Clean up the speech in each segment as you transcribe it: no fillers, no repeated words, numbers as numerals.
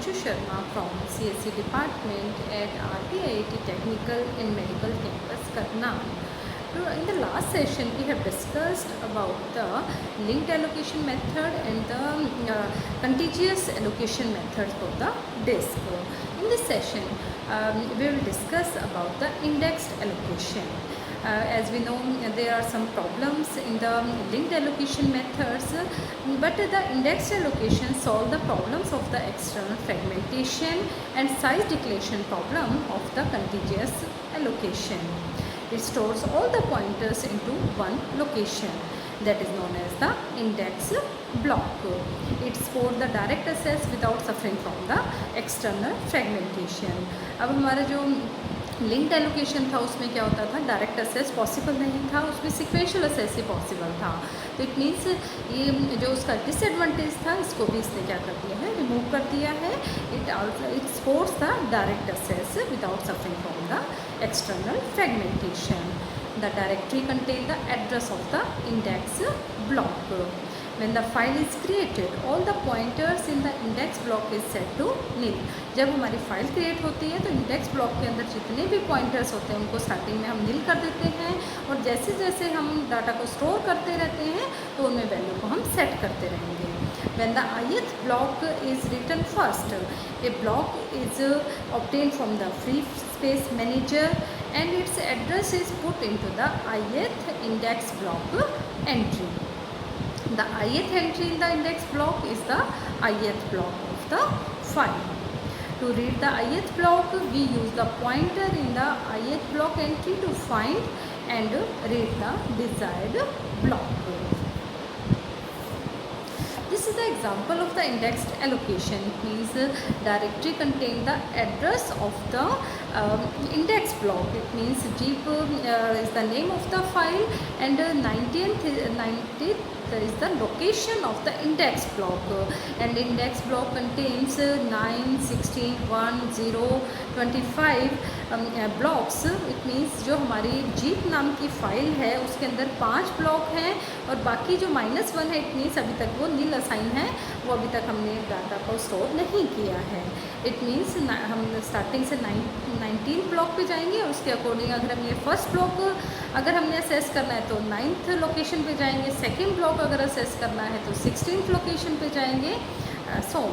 Anshu Sharma from CSC department at RTIT Technical and Medical Campus, Karnal. In the last session, we have discussed about the linked allocation method and the contiguous allocation method for the disk. In this session, we will discuss about the indexed allocation. As we know, there are some problems in the linked allocation methods, but the indexed allocation solve the problems of the external fragmentation and size declaration problem of the contiguous allocation. It stores all the pointers into one location, that is known as the index block. It stores the direct access without suffering from the external fragmentation. अब हमारा जो linked allocation था उसमें क्या होता था, direct assess possible नहीं था, उसमें सिक्वेंशियल असेस ही पॉसिबल था. तो इट मीन्स ये जो उसका डिसएडवांटेज था इसको भी इसने क्या कर दिया है, रिमूव कर दिया है. It supports the direct assess without suffering from the external fragmentation. The directory contain the address of the index block. When the file is created, all the pointers in the index block is set to nil. जब हमारी file create होती है तो index block के अंदर जितने भी pointers होते हैं उनको स्टार्टिंग में हम नील कर देते हैं, और जैसे जैसे हम डाटा को स्टोर करते रहते हैं तो उनमें वैल्यू को हम सेट करते रहेंगे. When the ith block is written first, a block is obtained from the free space manager and its address is put into the ith index block entry. The ith entry in the index block is the ith block of the file. To read the ith block, we use the pointer in the ith block entry to find and read the desired block. This is the example of the indexed allocation. It means directory contain the address of the index block. It means jeep is the name of the file, and 90th is the location of the index block, and index block contains 9, 16, 1, 0, 25 blocks. It means जो हमारी jeep नाम की file है उसके अंदर 5 block हैं, और बाकी जो -1 है इट मीन्स अभी तक वो नील असाइन है, वो अभी तक हमने डाटा को स्टोर नहीं किया है. इट मीन्स हम स्टार्टिंग से 19 ब्लॉक पे जाएंगे, और उसके अकॉर्डिंग अगर हम ये फर्स्ट ब्लॉक अगर हमने असेस करना है तो 9th लोकेशन पे जाएंगे, सेकेंड ब्लॉक अगर असेस करना है तो 16th लोकेशन पे जाएंगे, सो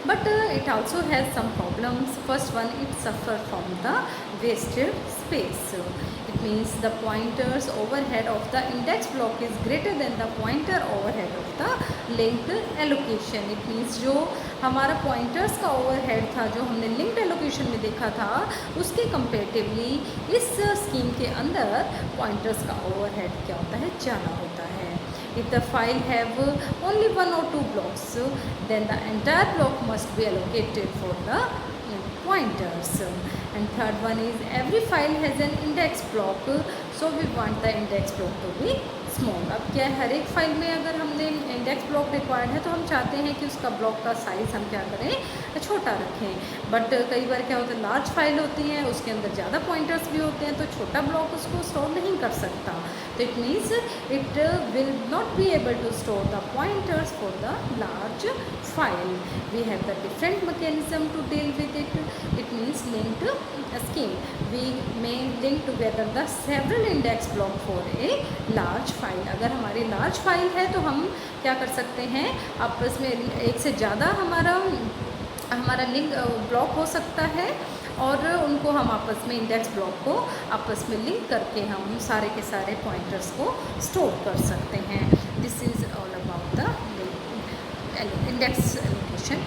but it also has some problems. First one, it suffers from the wasted space. It means the pointers overhead of the index block is greater than the pointer overhead of the linked allocation. It means जो हमारा pointers का overhead था जो हमने linked allocation में देखा था उसके comparatively इस स्कीम के अंदर pointers का overhead क्या होता है, ज़्यादा होता है. If the file have only 1 or 2 blocks, then the entire block must be allocated for the pointers. And third one is every file has an index block, so we want the index block to be small. अब क्या है, हर एक file में अगर हमने index block required है तो हम चाहते हैं कि उसका ब्लॉक का साइज़ हम क्या करें, छोटा रखें. बट कई बार क्या होता है, लार्ज फाइल होती है उसके अंदर ज़्यादा पॉइंटर्स भी होते हैं, तो छोटा ब्लॉक उसको स्टोर नहीं कर सकता. तो it means it will not be able to store the pointers for the large file. We have the different mechanism to deal with it. It means linked scheme. We may link together the several index block for a large file. अगर हमारी large file है तो हम क्या कर सकते हैं, आपस में एक से ज़्यादा हमारा लिंक ब्लॉक हो सकता है, और उनको हम आपस में इंडेक्स ब्लॉक को आपस में लिंक करके हम सारे के सारे पॉइंटर्स को स्टोर कर सकते हैं. This is all about the index allocation.